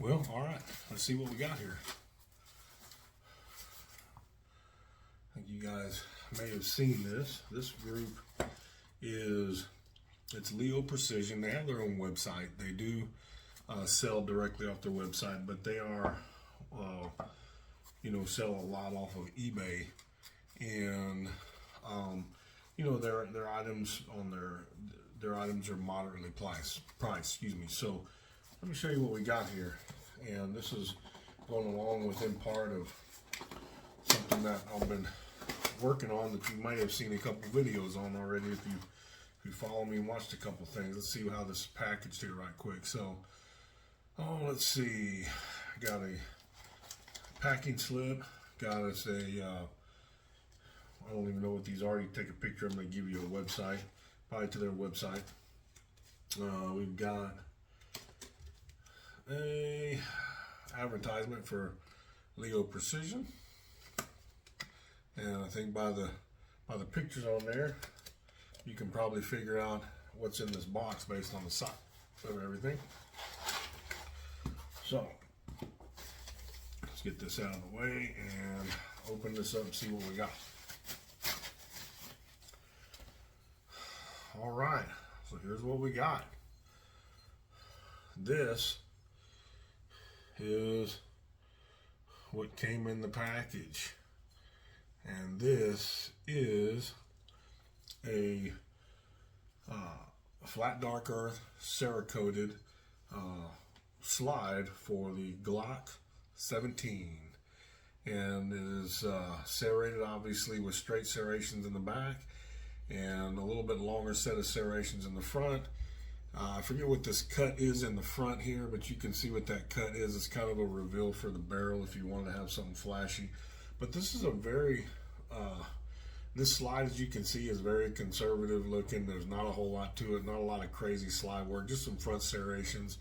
Well, all right, let's see what we got here. I think you guys may have seen this. This group it's Leo Precision. They have their own website. They do sell directly off their website, but they are, sell a lot off of eBay, and their items on their items are moderately priced. Excuse me. So let me show you what we got here, and this is going along with in part of something that I've been working on that you might have seen a couple videos on already if you follow me and watched a couple things. Let's see how this is packaged here right quick. So, let's see. Got a packing slip. Got us a, I don't even know what these are. You take a picture, I'm going to give you a website, probably to their website. We've got a advertisement for Leo Precision. And I think by the pictures on there, you can probably figure out what's in this box based on the size of everything. So let's get this out of the way and open this up and see what we got. All right, so here's what we got. This is what came in the package. And this is a flat dark earth Cerakoted slide for the Glock 17, and it is serrated obviously with straight serrations in the back and a little bit longer set of serrations in the front. I forget what this cut is in the front here, but you can see what that cut is. It's kind of a reveal for the barrel if you want to have something flashy. But this is a very, this slide, as you can see, is very conservative looking. There's not a whole lot to it, not a lot of crazy slide work, just some front serrations.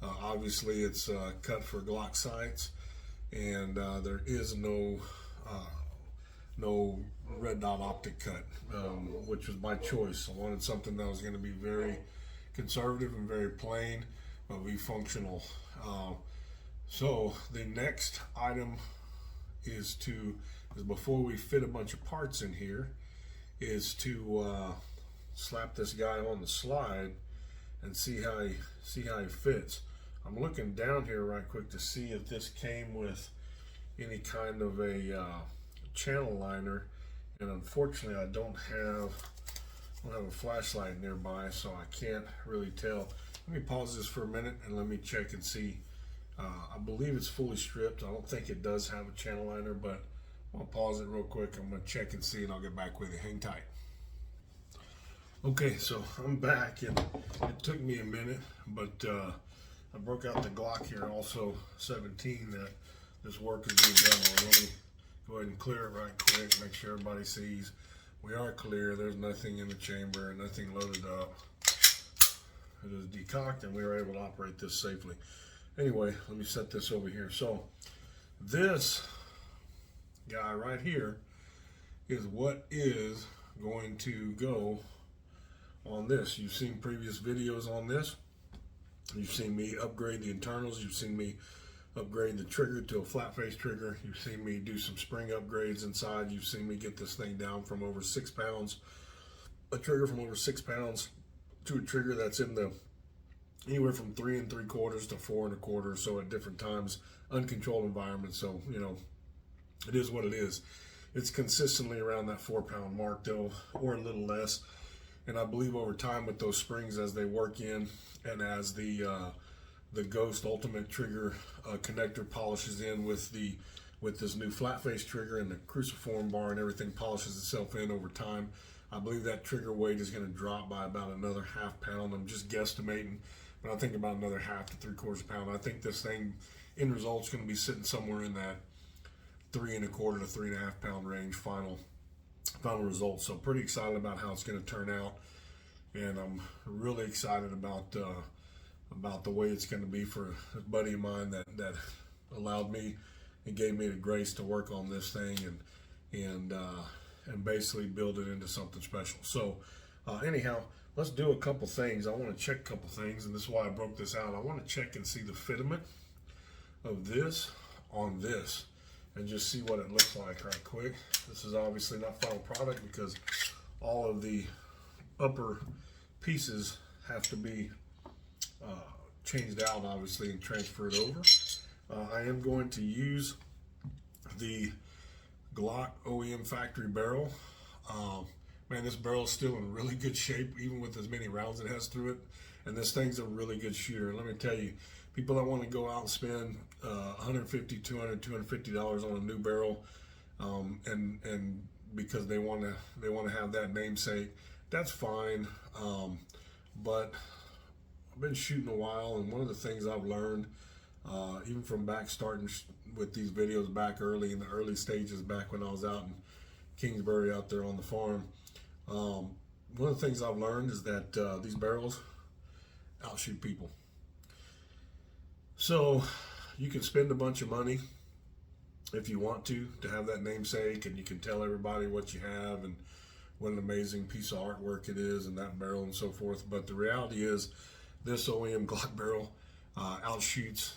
Obviously, it's cut for Glock sights, and there is no red dot optic cut, which was my choice. I wanted something that was going to be very conservative and very plain, but be functional. So the next item is before we fit a bunch of parts in here, is to slap this guy on the slide and see how he fits. I'm looking down here right quick to see if this came with any kind of a channel liner, and unfortunately I don't have a flashlight nearby, so I can't really tell. Let me pause this for a minute and let me check and see. I believe it's fully stripped. I don't think it does have a channel liner, but I'll pause it real quick. I'm going to check and see, and I'll get back with you. Hang tight. Okay, so I'm back, and it took me a minute, but I broke out the Glock here, also 17, that this work is being done on. Let me go ahead and clear it right quick, make sure everybody sees. We are clear. There's nothing in the chamber, nothing loaded up. It is decocked, and we were able to operate this safely. Anyway, let me set this over here. So this guy right here is what is going to go on this. You've seen previous videos on this. You've seen me upgrade the internals. You've seen me upgrade the trigger to a flat face trigger. You've seen me do some spring upgrades inside. You've seen me get this thing down from over 6 pounds, a trigger from over 6 pounds, to a trigger that's in the anywhere from 3 3/4 to 4 1/4, so at different times, uncontrolled environments. So, it is what it is. It's consistently around that 4-pound mark though, or a little less. And I believe over time with those springs, as they work in, and as the Ghost Ultimate trigger connector polishes in with this new flat face trigger, and the cruciform bar and everything polishes itself in over time, I believe that trigger weight is going to drop by about another 1/2 pound. I'm just guesstimating, but I think about another 1/2 to 3/4 pound. I think this thing in results going to be sitting somewhere in that 3 1/4 to 3 1/2 pound range final results. So pretty excited about how it's going to turn out, and I'm really excited about the way it's going to be for a buddy of mine that allowed me and gave me the grace to work on this thing and basically build it into something special. So anyhow, let's do a couple things. I want to check a couple things, and this is why I broke this out. I want to check and see the fitment of this on this and just see what it looks like right quick. This is obviously not final product because all of the upper pieces have to be changed out, obviously, and transferred over. I am going to use the Glock OEM factory barrel. Man, this barrel is still in really good shape, even with as many rounds it has through it. And this thing's a really good shooter. And let me tell you, people that want to go out and spend $150, $200, $250 on a new barrel, and because they want to have that namesake, that's fine. But I've been shooting a while, and one of the things I've learned, even from back starting with these videos back early in the early stages, back when I was out in Kingsbury out there on the farm, one of the things I've learned is that these barrels outshoot people. So you can spend a bunch of money if you want to have that namesake, and you can tell everybody what you have and what an amazing piece of artwork it is and that barrel and so forth. But the reality is this OEM Glock barrel outshoots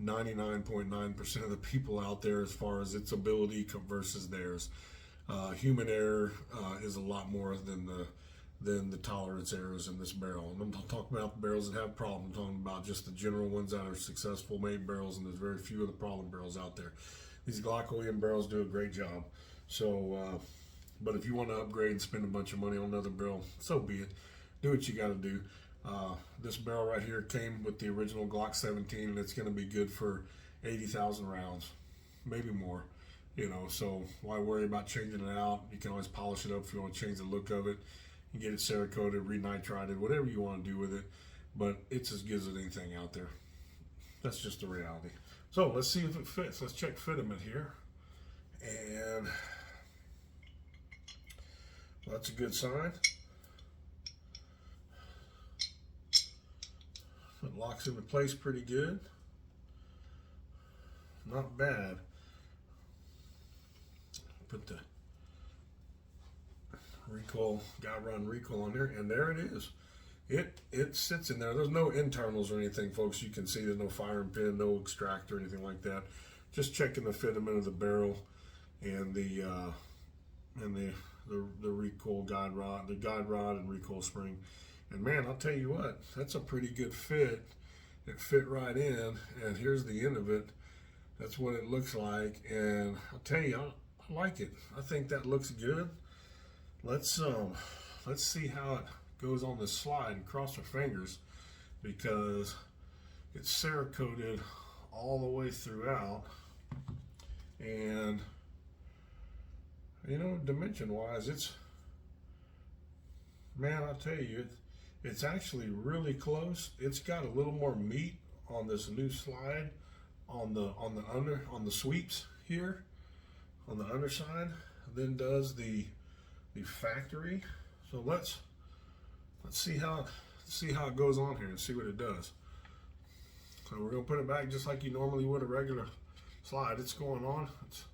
99.9% of the people out there as far as its ability versus theirs. Human error is a lot more than the tolerance errors in this barrel. And I'm not talking about the barrels that have problems. I'm talking about just the general ones that are successful made barrels, and there's very few of the problem barrels out there. These Glock OEM barrels do a great job. So, but if you want to upgrade and spend a bunch of money on another barrel, so be it. Do what you got to do. This barrel right here came with the original Glock 17, and it's going to be good for 80,000 rounds, maybe more. You know, so why worry about changing it out? You can always polish it up if you want to change the look of it. You get it Cerakoted, renitrided, whatever you want to do with it. But it's as good as anything out there. That's just the reality. So let's see if it fits. Let's check fitment here. And well, that's a good sign. It locks into place pretty good. Not bad. Put the recoil, guide rod recoil on there, and there it is. It sits in there. There's no internals or anything, folks. You can see there's no firing pin, no extractor, anything like that. Just checking the fitment of the barrel and the recoil guide rod, and recoil spring. And man, I'll tell you what, that's a pretty good fit. It fit right in, and here's the end of it. That's what it looks like, and I'll tell you, I like it. I think that looks good. Let's see how it goes on this slide and cross our fingers, because it's Cerakoted all the way throughout, and you know, dimension wise, it's, man, I'll tell you, it's actually really close. It's got a little more meat on this new slide on the sweeps here on the underside than does the factory. So let's see how it goes on here and see what it does. So we're gonna put it back just like you normally would a regular slide. It's going on. It's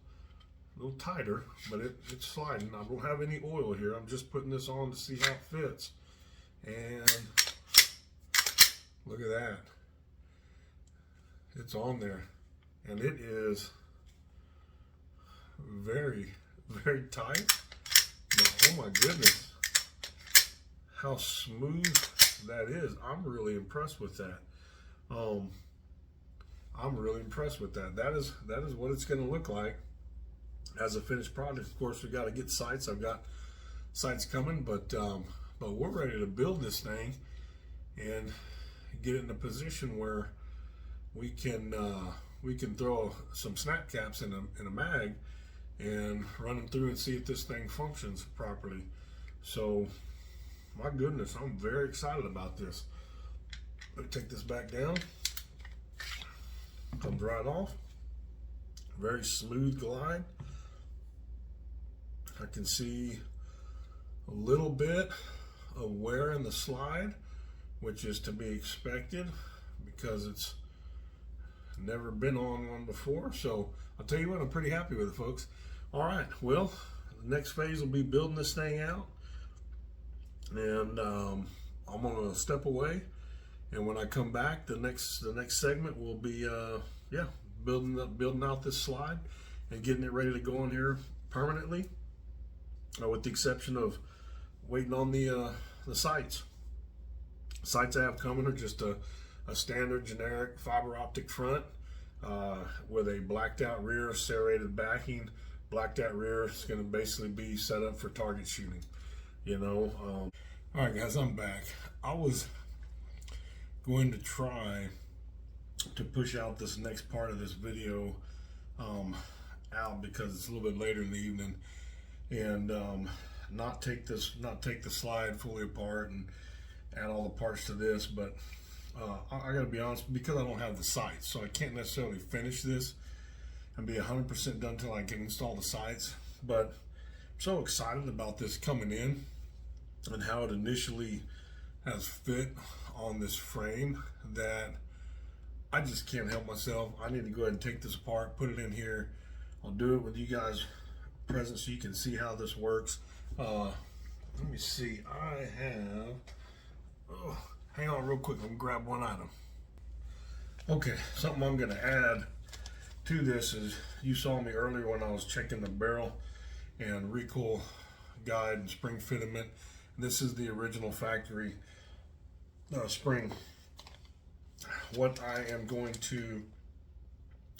a little tighter, but it's sliding. I don't have any oil here. I'm just putting this on to see how it fits. And look at that. It's on there. And it is very, very tight. But oh my goodness, how smooth that is. I'm really impressed with that. I'm really impressed with that. That is what it's going to look like as a finished product. Of course, we got to get sights. I've got sights coming, but we're ready to build this thing and get it in a position where we can throw some snap caps in a mag and run them through and see if this thing functions properly. So, my goodness, I'm very excited about this. Let me take this back down. Comes right off. Very smooth glide. I can see a little bit of wear in the slide, which is to be expected because it's never been on one before. So I'll tell you what, I'm pretty happy with it, folks. All right, well, the next phase will be building this thing out, and I'm gonna step away, and when I come back, the next segment will be yeah, building out this slide and getting it ready to go in here permanently, with the exception of waiting on the sights. Sights I have coming are just a standard generic fiber optic front with a blacked out rear, serrated backing. Blacked out rear is going to basically be set up for target shooting, you know. All right, guys, I'm back. I was going to try to push out this next part of this video out because it's a little bit later in the evening, and not take the slide fully apart and add all the parts to this. But I gotta be honest, because I don't have the sights, so I can't necessarily finish this and be 100% done until I can install the sights. But I'm so excited about this coming in and how it initially has fit on this frame that I just can't help myself. I need to go ahead and take this apart, put it in here. I'll do it with you guys present so you can see how this works. Let me see, I have, hang on real quick, let me grab one item. Okay, something I'm gonna add to this is, you saw me earlier when I was checking the barrel and recoil guide and spring fitment. This is the original factory spring. What I am going to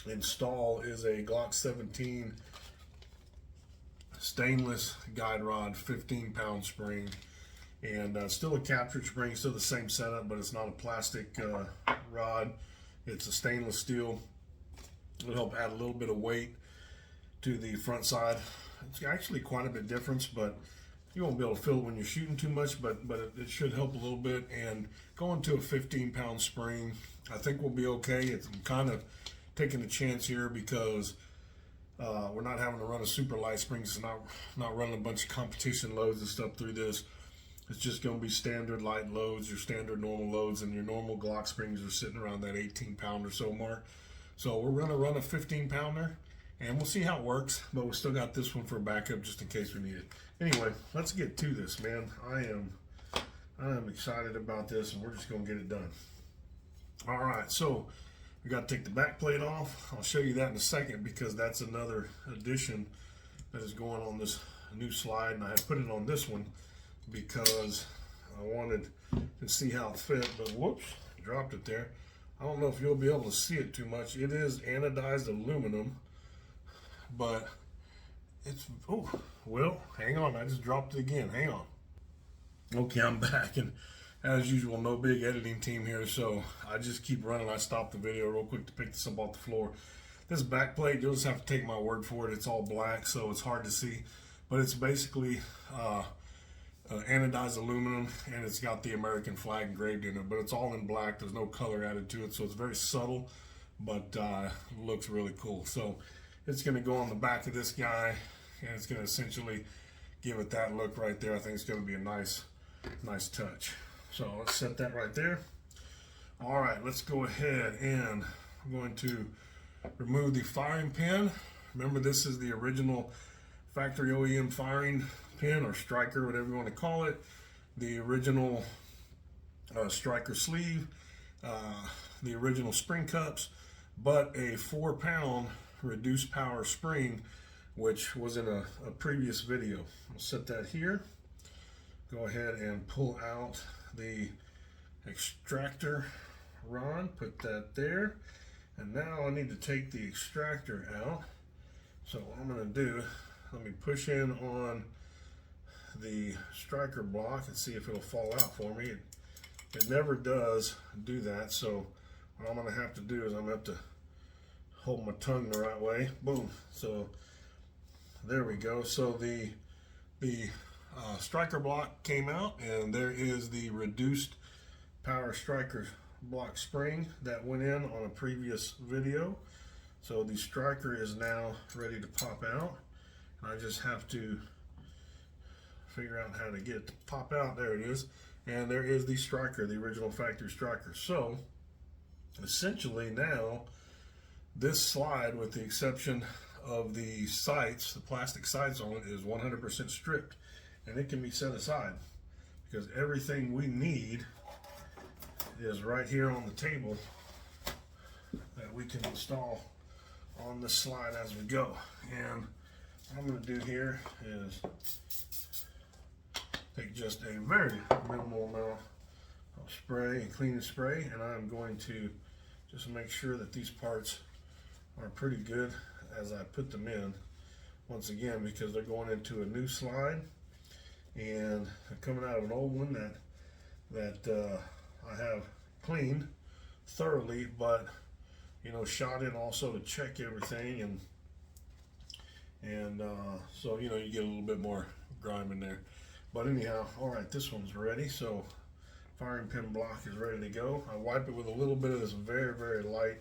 install is a Glock 17 stainless guide rod, 15-pound spring, and still a captured spring, still the same setup, but it's not a plastic rod. It's a stainless steel. It'll help add a little bit of weight to the front side. It's actually quite a bit difference, but you won't be able to feel it when you're shooting too much, but it should help a little bit. And going to a 15-pound spring, I think we'll be okay. I'm kind of taking a chance here because we're not having to run a super light spring. It's not running a bunch of competition loads and stuff through this. It's just going to be standard light loads, your standard normal loads, and your normal Glock springs are sitting around that 18-pound or so mark. So we're going to run a 15-pounder, and we'll see how it works, but we still got this one for a backup just in case we need it. Anyway, let's get to this, man. I am excited about this, and we're just going to get it done. All right, so we got to take the back plate off. I'll show you that in a second because that's another addition that is going on this new slide, and I had put it on this one because I wanted to see how it fit, but whoops, dropped it there. I don't know if you'll be able to see it too much. It is anodized aluminum, but it's, oh, well, hang on, I just dropped it again, hang on. Okay, I'm back, and as usual, no big editing team here, so I just keep running. I stopped the video real quick to pick this up off the floor. This back plate, you'll just have to take my word for it. It's all black, so it's hard to see, but it's basically anodized aluminum, and it's got the American flag engraved in it, but it's all in black. There's no color added to it, so it's very subtle, but looks really cool. So it's going to go on the back of this guy, and it's going to essentially give it that look right there. I think it's going to be a nice touch. So let's set that right there. All right, let's go ahead, and I'm going to remove the firing pin. Remember, this is the original factory OEM firing pin, or striker, whatever you want to call it. The original striker sleeve, the original spring cups, but a 4-pound reduced power spring, which was in a previous video. I'll set that here. Go ahead and pull out the extractor rod, put that there, and now I need to take the extractor out. So what I'm going to do, let me push in on the striker block and see if it'll fall out for me. It never does do that, so what I'm going to have to do is I'm going to have to hold my tongue the right way. Boom. So there we go. So the striker block came out, and there is the reduced power striker block spring that went in on a previous video. So the striker is now ready to pop out. I just have to figure out how to get it to pop out. There it is. And there is the striker, the original factory striker. So essentially now this slide, with the exception of the sights, the plastic sights on it, is 100% stripped, and it can be set aside because everything we need is right here on the table that we can install on the slide as we go. And what I'm going to do here is take just a very minimal amount of spray and cleaning spray, and I'm going to just make sure that these parts are pretty good as I put them in. Once again, because they're going into a new slide and they're coming out of an old one that I have cleaned thoroughly, but you know, shot in also to check everything, and so you know, you get a little bit more grime in there. But anyhow, all right, this one's ready. So firing pin block is ready to go. I wipe it with a little bit of this very, very light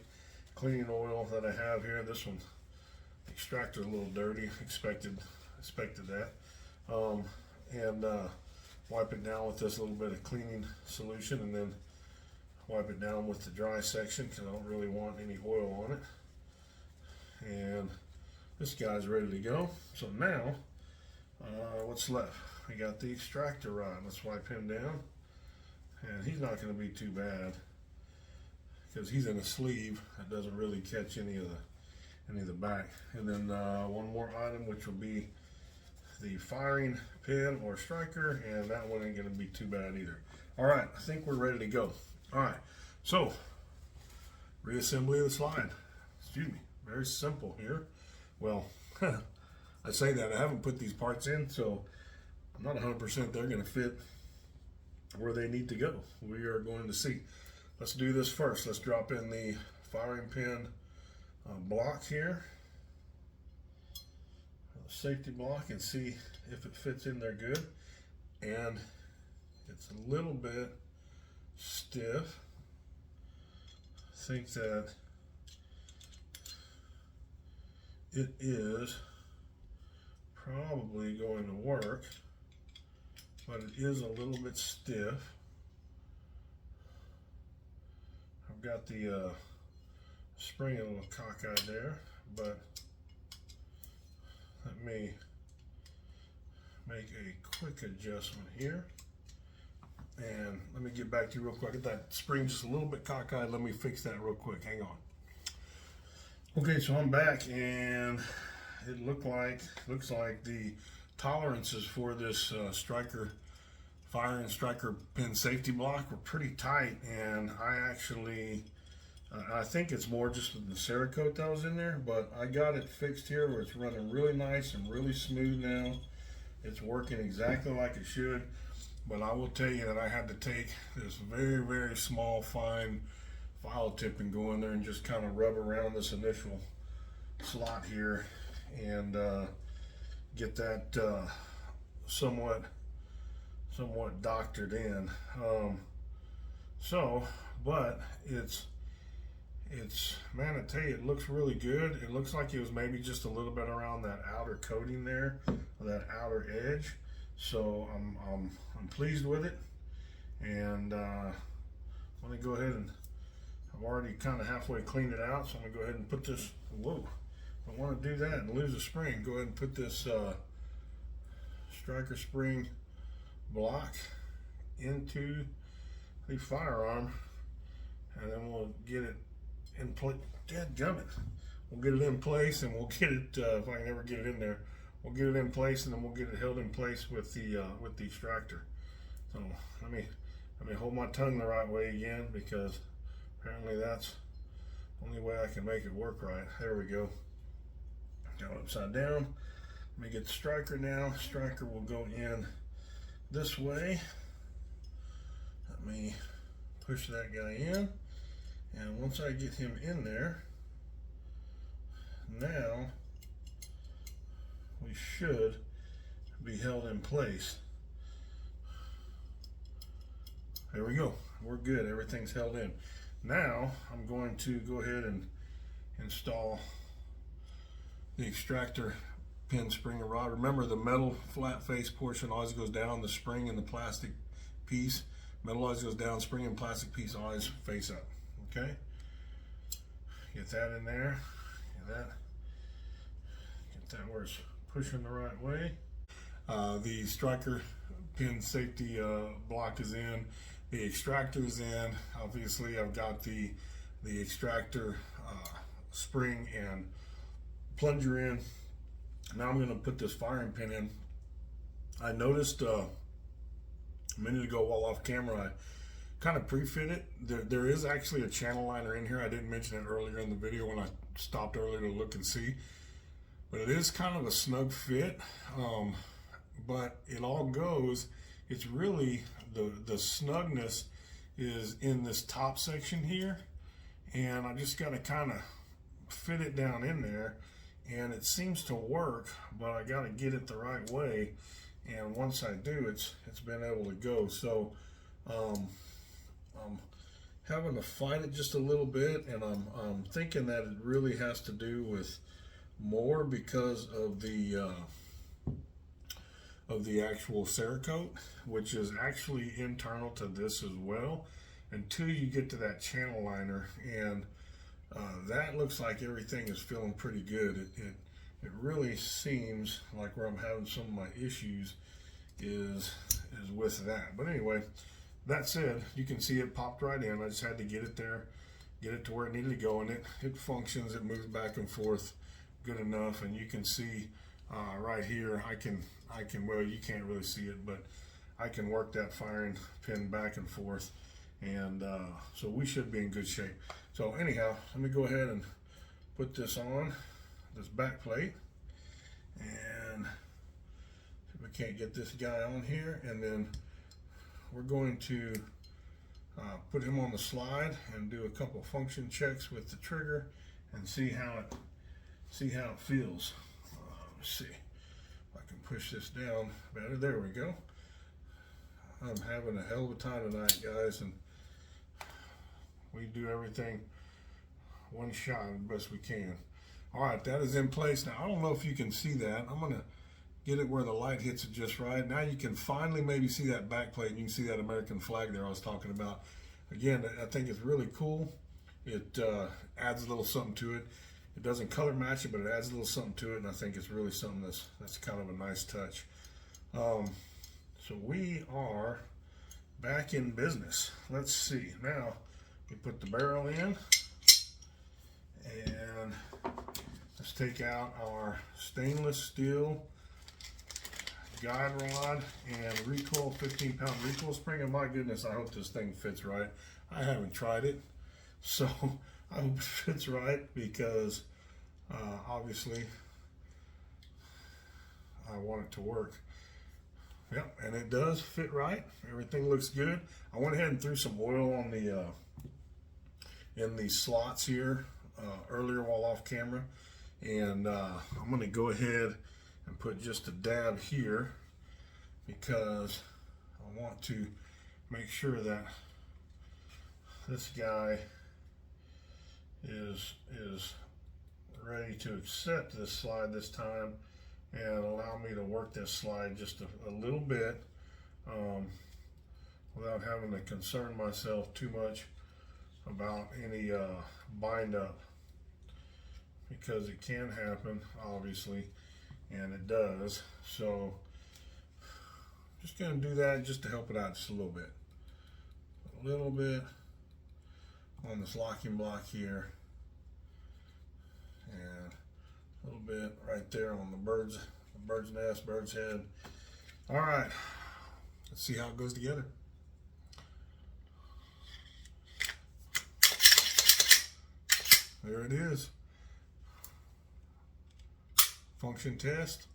cleaning oil that I have here. This one, extractor, a little dirty. Expected that. And wipe it down with this little bit of cleaning solution, and then wipe it down with the dry section because I don't really want any oil on it. And this guy's ready to go. So now, what's left? We got the extractor rod. Let's wipe him down. And he's not going to be too bad because he's in a sleeve that doesn't really catch any of the back. And then one more item, which will be the firing pin or striker, and that one ain't going to be too bad either. All right, I think we're ready to go. All right, so reassembly of the slide. Excuse me, very simple here. Well, I say that I haven't put these parts in, so I'm not 100% they're going to fit where they need to go. We are going to see. Let's do this first. Let's drop in the firing pin block here, safety block, and see if it fits in there good. And it's a little bit stiff. I think that it is probably going to work, but it is a little bit stiff. I've got the spring a little cockeyed there, but let me make a quick adjustment here. And let me get back to you real quick. Get that spring just a little bit cockeyed. Let me fix that real quick. Hang on. Okay, so I'm back, and it looks like the tolerances for this firing striker pin safety block were pretty tight, and I think it's more just the Cerakote that was in there, but I got it fixed here where it's running really nice and really smooth now. It's working exactly like it should. But I will tell you that I had to take this very, very small, fine file tip and go in there and just kind of rub around this initial slot here and get that somewhat doctored in. But it's, man, I tell you, it looks really good. It looks like it was maybe just a little bit around that outer coating there, that outer edge. So I'm pleased with it, and I'm gonna go ahead and I've already kind of halfway cleaned it out. So I'm gonna go ahead and put this. Whoa! I want to do that and lose a spring. Go ahead and put this striker spring block into the firearm, and then we'll get it in place. Dadgummit. We'll get it in place, and we'll get it if I can ever get it in there. We'll get it in place, and then we'll get it held in place with the extractor. So let me hold my tongue the right way again, because apparently that's the only way I can make it work right. There we go. Got it upside down. Let me get the striker now. Striker will go in this way. Let me push that guy in, and once I get him in there, now we should be held in place. There we go. We're good. Everything's held in. Now I'm going to go ahead and install the extractor pin spring and rod. Remember, the metal flat face portion always goes down, the spring and the plastic piece. Metal always goes down, spring and plastic piece always face up. Okay? Get that in there. Get that where it's pushing the right way. The striker pin safety block is in. The extractor is in. Obviously, I've got the extractor spring and plunger in. Now I'm going to put this firing pin in. I noticed a minute ago while off camera, I kind of pre-fit it. There is actually a channel liner in here. I didn't mention it earlier in the video when I stopped earlier to look and see. But it is kind of a snug fit. But it all goes, it's really, the snugness is in this top section here. And I just got to kind of fit it down in there. And it seems to work, but I got to get it the right way. And once I do, it's been able to go. So I'm having to fight it just a little bit, and I'm thinking that it really has to do with more because of the actual Cerakote, which is actually internal to this as well. Until you get to that channel liner, and that looks like everything is feeling pretty good. It really seems like where I'm having some of my issues is with that. But anyway, that said, you can see it popped right in. I just had to get it there, get it to where it needed to go, and it functions. It moves back and forth good enough. And you can see right here, I can well, you can't really see it, but I can work that firing pin back and forth, and so we should be in good shape. So anyhow, let me go ahead and put this on this back plate, and see if we can't get this guy on here, and then we're going to put him on the slide and do a couple function checks with the trigger and see how it feels. Let's see if I can push this down better. There we go. I'm having a hell of a time tonight, guys, and we do everything one shot as best we can. All right, that is in place. Now, I don't know if you can see that. I'm going to get it where the light hits it just right. Now you can finally maybe see that back plate. You can see that American flag there I was talking about. Again, I think it's really cool. It adds a little something to it. It doesn't color match it, but it adds a little something to it, and I think it's really something that's kind of a nice touch. So we are back in business. Let's see. Now we put the barrel in, and let's take out our stainless steel guide rod and recoil, 15-pound recoil spring. And my goodness, I hope this thing fits right. I haven't tried it, so I hope it fits right, because obviously I want it to work. Yep, and it does fit right. Everything looks good. I went ahead and threw some oil on the in the slots here earlier while off camera, and I'm going to go ahead and put just a dab here, because I want to make sure that this guy is ready to accept this slide this time and allow me to work this slide just a little bit without having to concern myself too much about any bind up, because it can happen, obviously, and it does. So just going to do that just to help it out just a little bit on this locking block here, and a little bit right there on the bird's nest, bird's head. All right, let's see how it goes together. There it is. Function test.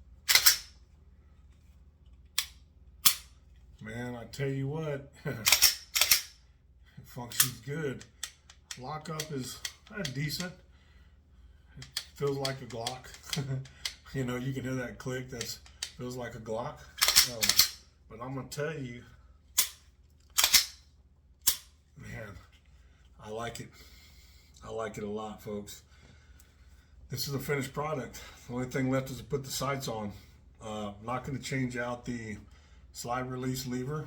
Man, I tell you what, it functions good. Lockup is decent. It feels like a Glock. You know, you can hear that click. That feels like a Glock. But I'm gonna tell you, man, I like it. I like it a lot, folks. This is a finished product. The only thing left is to put the sights on. I'm not going to change out the slide release lever.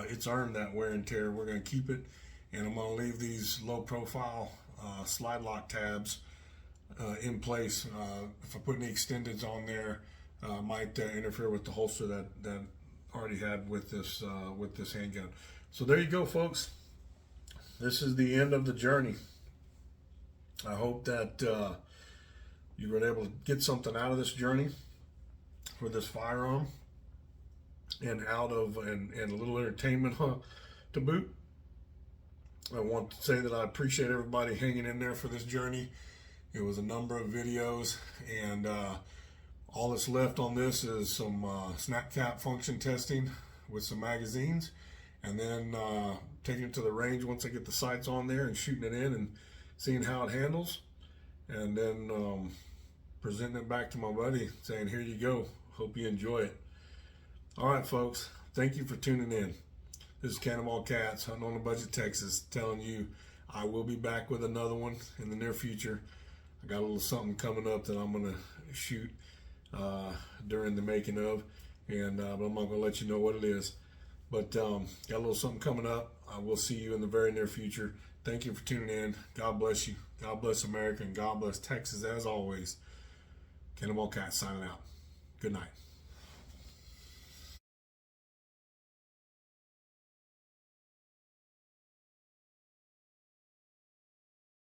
It's earned that wear and tear. We're going to keep it, and I'm going to leave these low profile slide lock tabs in place. If I put any extendeds on there, might interfere with the holster that I already had with this handgun. So there you go, folks. This is the end of the journey. I hope that you were able to get something out of this journey for this firearm, and and a little entertainment to boot. I want to say that I appreciate everybody hanging in there for this journey. It was a number of videos, and all that's left on this is some snap cap function testing with some magazines, and then taking it to the range once I get the sights on there and shooting it in and seeing how it handles, and then presenting it back to my buddy saying, here you go, hope you enjoy it. All right, folks, thank you for tuning in. This is Cannonball Cats, Hunting on a Budget, Texas, telling you I will be back with another one in the near future. I got a little something coming up that I'm going to shoot during the making of, and but I'm not going to let you know what it is. But got a little something coming up. I will see you in the very near future. Thank you for tuning in. God bless you. God bless America, and God bless Texas as always. Cannonball Cats signing out. Good night.